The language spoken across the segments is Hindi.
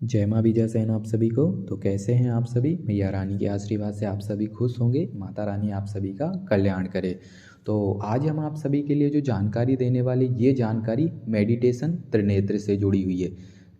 जय माँ विजय सेन आप सभी को। तो कैसे हैं आप सभी। मैया रानी के आशीर्वाद से आप सभी खुश होंगे। माता रानी आप सभी का कल्याण करे। तो आज हम आप सभी के लिए जो जानकारी देने वाले, ये जानकारी मेडिटेशन त्रिनेत्र से जुड़ी हुई है।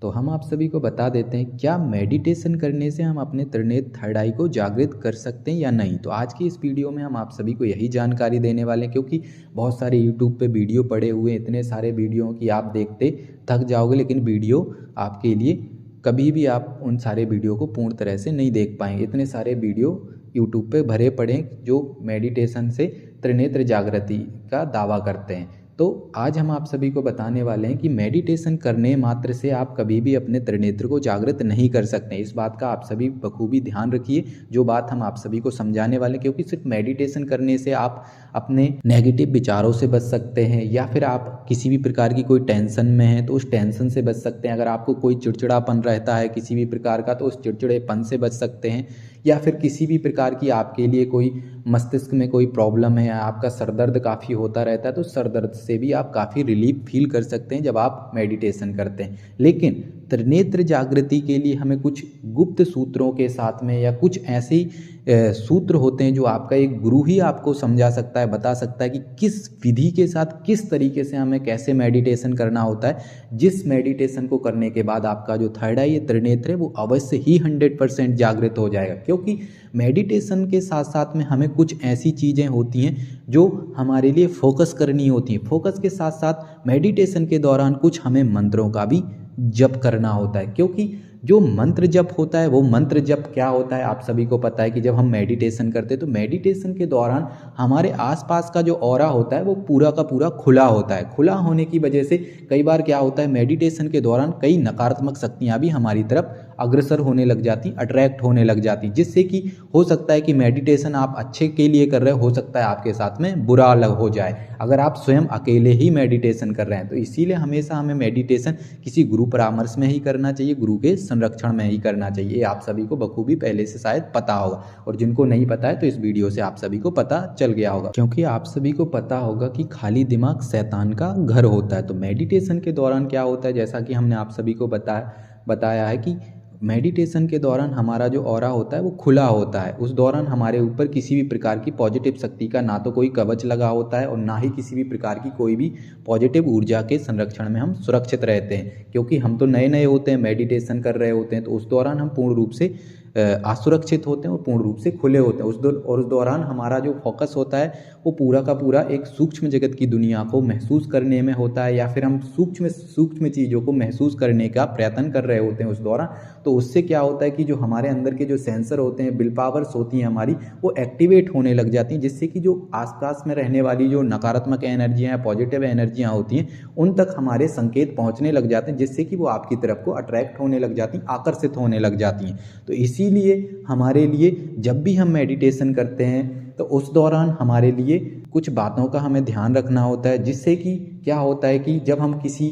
तो हम आप सभी को बता देते हैं, क्या मेडिटेशन करने से हम अपने त्रिनेत्र थर्ड आई को जागृत कर सकते हैं या नहीं। तो आज की इस वीडियो में हम आप सभी को यही जानकारी देने वाले हैं, क्योंकि बहुत सारे यूट्यूब पे वीडियो पड़े हुए हैं, इतने सारे वीडियो की आप देखते थक जाओगे, लेकिन वीडियो आपके लिए कभी भी आप उन सारे वीडियो को पूर्ण तरह से नहीं देख पाएंगे। इतने सारे वीडियो यूट्यूब पे भरे पड़े हैं जो मेडिटेशन से त्रिनेत्र जागृति का दावा करते हैं। तो आज हम आप सभी को बताने वाले हैं कि मेडिटेशन करने मात्र से आप कभी भी अपने त्रिनेत्र को जागृत नहीं कर सकते। इस बात का आप सभी बखूबी ध्यान रखिए, जो बात हम आप सभी को समझाने वाले हैं, क्योंकि सिर्फ मेडिटेशन करने से आप अपने नेगेटिव विचारों से बच सकते हैं, या फिर आप किसी भी प्रकार की कोई टेंशन में हैं तो उस टेंशन से बच सकते हैं। अगर आपको कोई चिड़चिड़ापन रहता है किसी भी प्रकार का, तो उस चिड़चिड़ेपन से बच सकते हैं। या फिर किसी भी प्रकार की आपके लिए कोई मस्तिष्क में कोई प्रॉब्लम है, आपका सर दर्द काफ़ी होता रहता है, तो सर दर्द से भी आप काफ़ी रिलीफ फील कर सकते हैं जब आप मेडिटेशन करते हैं। लेकिन त्रिनेत्र जागृति के लिए हमें कुछ गुप्त सूत्रों के साथ में, या कुछ ऐसे सूत्र होते हैं जो आपका एक गुरु ही आपको समझा सकता है, बता सकता है कि किस विधि के साथ किस तरीके से हमें कैसे मेडिटेशन करना होता है, जिस मेडिटेशन को करने के बाद आपका जो थर्ड आई है, त्रिनेत्र है, वो अवश्य ही 100% जागृत हो जाएगा। क्योंकि मेडिटेशन के साथ साथ में हमें कुछ ऐसी चीज़ें होती हैं जो हमारे लिए फोकस करनी होती हैं। फोकस के साथ साथ मेडिटेशन के दौरान कुछ हमें मंत्रों का भी जप करना होता है, क्योंकि जो मंत्र जप होता है, वो मंत्र जप क्या होता है आप सभी को पता है कि जब हम मेडिटेशन करते हैं तो मेडिटेशन के दौरान हमारे आसपास का जो ऑरा होता है वो पूरा का पूरा खुला होता है। खुला होने की वजह से कई बार क्या होता है, मेडिटेशन के दौरान कई नकारात्मक शक्तियां भी हमारी तरफ अग्रसर होने लग जाती, अट्रैक्ट होने लग जाती, जिससे कि हो सकता है कि मेडिटेशन आप अच्छे के लिए कर रहे हो सकता है आपके साथ में बुरा लग हो जाए अगर आप स्वयं अकेले ही मेडिटेशन कर रहे हैं। तो इसीलिए हमेशा हमें मेडिटेशन किसी गुरु परामर्श में ही करना चाहिए, गुरु के संरक्षण में ही करना चाहिए। ये आप सभी को बखूबी पहले से शायद पता होगा, और जिनको नहीं पता है तो इस वीडियो से आप सभी को पता चल गया होगा, क्योंकि आप सभी को पता होगा कि खाली दिमाग शैतान का घर होता है। तो मेडिटेशन के दौरान क्या होता है, जैसा कि हमने आप सभी को बताया है कि मेडिटेशन के दौरान हमारा जो ऑरा होता है वो खुला होता है। उस दौरान हमारे ऊपर किसी भी प्रकार की पॉजिटिव शक्ति का ना तो कोई कवच लगा होता है, और ना ही किसी भी प्रकार की कोई भी पॉजिटिव ऊर्जा के संरक्षण में हम सुरक्षित रहते हैं। क्योंकि हम तो नए नए होते हैं, मेडिटेशन कर रहे होते हैं, तो उस दौरान हम पूर्ण रूप से असुरक्षित होते हैं और पूर्ण रूप से खुले होते हैं। उस दौरान हमारा जो फोकस होता है वो पूरा का पूरा एक सूक्ष्म जगत की दुनिया को महसूस करने में होता है, या फिर हम सूक्ष्म चीज़ों को महसूस करने का प्रयत्न कर रहे होते हैं उस दौरान। तो उससे क्या होता है कि जो हमारे अंदर के जो सेंसर होते हैं, विल पावर्स होती हैं हमारी, वो एक्टिवेट होने लग जाती हैं, जिससे कि जो आसपास में रहने वाली जो नकारात्मक एनर्जियाँ या पॉजिटिव एनर्जियाँ होती हैं उन तक हमारे संकेत पहुँचने लग जाते हैं, जिससे कि वो आपकी तरफ को अट्रैक्ट होने लग जाती हैं, आकर्षित होने लग जाती हैं। तो इसीलिए हमारे लिए जब भी हम मेडिटेशन करते हैं तो उस दौरान हमारे लिए कुछ बातों का हमें ध्यान रखना होता है, जिससे कि क्या होता है कि जब हम किसी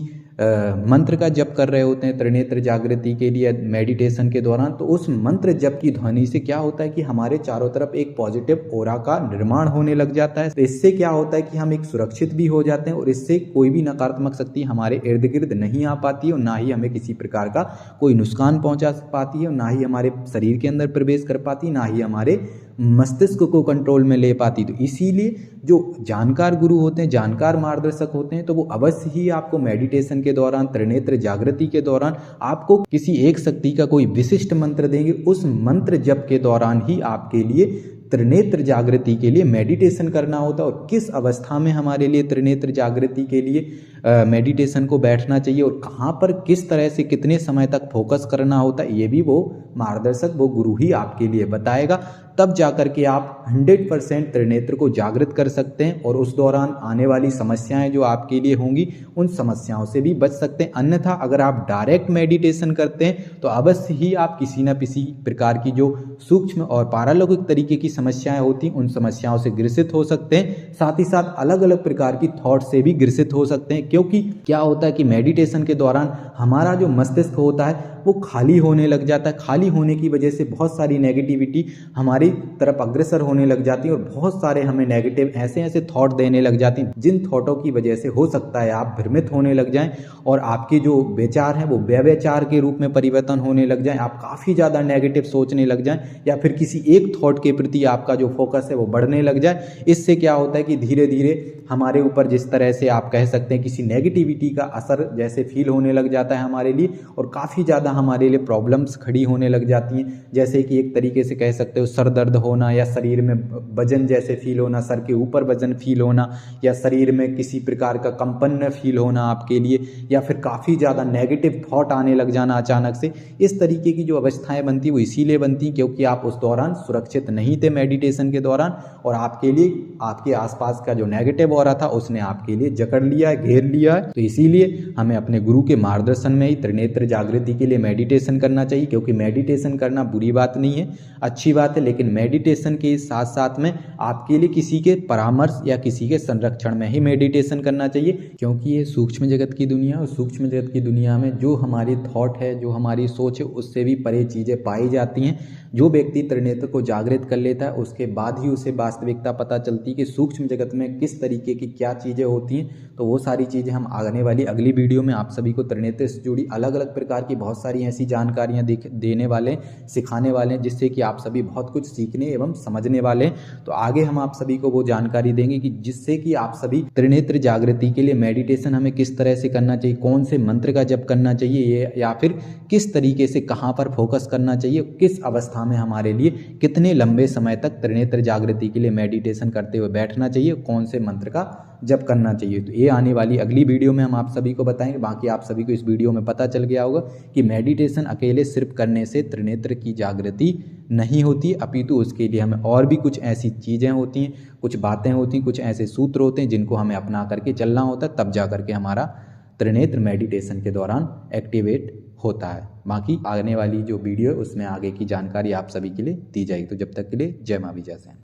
मंत्र का जप कर रहे होते हैं त्रिनेत्र जागृति के लिए मेडिटेशन के दौरान, तो उस मंत्र जप की ध्वनि से क्या होता है कि हमारे चारों तरफ एक पॉजिटिव ऑरा का निर्माण होने लग जाता है। तो इससे क्या होता है कि हम एक सुरक्षित भी हो जाते हैं, और इससे कोई भी नकारात्मक शक्ति हमारे इर्द गिर्द नहीं आ पाती है, और ना ही हमें किसी प्रकार का कोई नुकसान पहुंचा पाती है, और ना ही हमारे शरीर के अंदर प्रवेश कर पाती, ना ही हमारे मस्तिष्क को कंट्रोल में ले पाती। तो इसीलिए जो जानकार गुरु होते हैं, जानकार मार्गदर्शक होते हैं, तो वो अवश्य ही आपको मेडिटेशन के दौरान, त्रिनेत्र जागृति के दौरान आपको किसी एक शक्ति का कोई विशिष्ट मंत्र देंगे। उस मंत्र जप के दौरान ही आपके लिए त्रिनेत्र जागृति के लिए मेडिटेशन करना होता है, और किस अवस्था में हमारे लिए त्रिनेत्र जागृति के लिए मेडिटेशन को बैठना चाहिए, और कहाँ पर किस तरह से कितने समय तक फोकस करना होता है, ये भी वो मार्गदर्शक, वो गुरु ही आपके लिए बताएगा। तब जाकर के आप 100% त्रिनेत्र को जागृत कर सकते हैं, और उस दौरान आने वाली समस्याएं जो आपके लिए होंगी उन समस्याओं से भी बच सकते हैं। अन्यथा अगर आप डायरेक्ट मेडिटेशन करते हैं तो अवश्य ही आप किसी न किसी प्रकार की जो सूक्ष्म और पारलौकिक तरीके की समस्याएं होती हैं उन समस्याओं से ग्रसित हो सकते हैं। साथ ही साथ अलग अलग प्रकार की थॉट से भी ग्रसित हो सकते हैं, क्योंकि क्या होता है कि मेडिटेशन के दौरान हमारा जो मस्तिष्क होता है वो खाली होने लग जाता है। खाली होने की वजह से बहुत सारी नेगेटिविटी हमारी तरफ अग्रसर होने लग जाती है और बहुत सारे हमें नेगेटिव ऐसे ऐसे थॉट देने लग जाती हैं, जिन थॉटों की वजह से हो सकता है आप भ्रमित होने लग जाएं और आपके जो विचार हैं वो व्यवचार के रूप में परिवर्तन होने लग जाएं, आप काफ़ी ज़्यादा नेगेटिव सोचने लग जाएं या फिर किसी एक थॉट के प्रति आपका जो फोकस है वो बढ़ने लग जाए। इससे क्या होता है कि धीरे धीरे हमारे ऊपर जिस तरह से आप कह सकते हैं किसी नेगेटिविटी का असर जैसे फील होने लग जाता है हमारे लिए और काफ़ी ज़्यादा हमारे लिए प्रॉब्लम्स खड़ी होने लग जाती हैं। जैसे कि एक तरीके से कह सकते हो सर दर्द होना या शरीर में वजन जैसे फील होना, सर के ऊपर वजन फील होना या शरीर में किसी प्रकार का कंपन फील होना आपके लिए, या फिर काफ़ी ज़्यादा नेगेटिव थॉट आने लग जाना अचानक से। इस तरीके की जो अवस्थाएं बनती वो इसीलिए बनती क्योंकि आप उस दौरान सुरक्षित नहीं थे मेडिटेशन के दौरान और आपके लिए आपके आसपास का जो नेगेटिव हो रहा था उसने आपके लिए जकड़ लिया है, घेर लिया है। तो इसीलिए हमें अपने गुरु के मार्गदर्शन में ही त्रिनेत्र जागृति के लिए मेडिटेशन करना चाहिए, क्योंकि मेडिटेशन करना बुरी बात नहीं है, अच्छी बात है, लेकिन मेडिटेशन के साथ साथ में आपके लिए किसी के परामर्श या किसी के संरक्षण में ही मेडिटेशन करना चाहिए, क्योंकि ये सूक्ष्म जगत की दुनिया और सूक्ष्म जगत की दुनिया में जो हमारी थॉट है, जो हमारी सोच है, उससे भी परे चीज़ें पाई जाती हैं। जो व्यक्ति त्रिनेत्र को जागृत कर लेता है उसके बाद ही उसे वास्तविकता पता चलती है कि सूक्ष्म जगत में किस तरीके की क्या चीज़ें होती हैं। तो वो सारी चीज़ें हम आने वाली अगली वीडियो में आप सभी को त्रिनेत्र से जुड़ी अलग अलग प्रकार की बहुत सारी ऐसी जानकारियाँ देने वाले, सिखाने वाले हैं, जिससे कि आप सभी बहुत कुछ सीखने एवं समझने वाले हैं। तो आगे हम आप सभी को वो जानकारी देंगे कि जिससे कि आप सभी त्रिनेत्र जागृति के लिए मेडिटेशन हमें किस तरह से करना चाहिए, कौन से मंत्र का जप करना चाहिए या फिर किस तरीके से कहाँ पर फोकस करना चाहिए, किस अवस्था में हमारे लिए कितने लंबे समय तक त्रिनेत्र जागृति के लिए मेडिटेशन करते हुए बैठना चाहिए, कौन से मंत्र का जप करना चाहिए। तो ये आने वाली अगली वीडियो में हम आप सभी को बताएंगे। बाकी आप सभी को इस वीडियो में पता चल गया होगा कि मेडिटेशन अकेले सिर्फ करने से त्रिनेत्र की जागृति नहीं होती, अपितु उसके लिए हमें और भी कुछ ऐसी चीज़ें होती हैं, कुछ बातें होती हैं, कुछ ऐसे सूत्र होते हैं जिनको हमें अपना करके चलना होता है, तब जा करके हमारा त्रिनेत्र मेडिटेशन के दौरान एक्टिवेट होता है। बाकी आने वाली जो वीडियो है उसमें आगे की जानकारी आप सभी के लिए दी जाएगी। तो जब तक के लिए जय मां विजय सेन।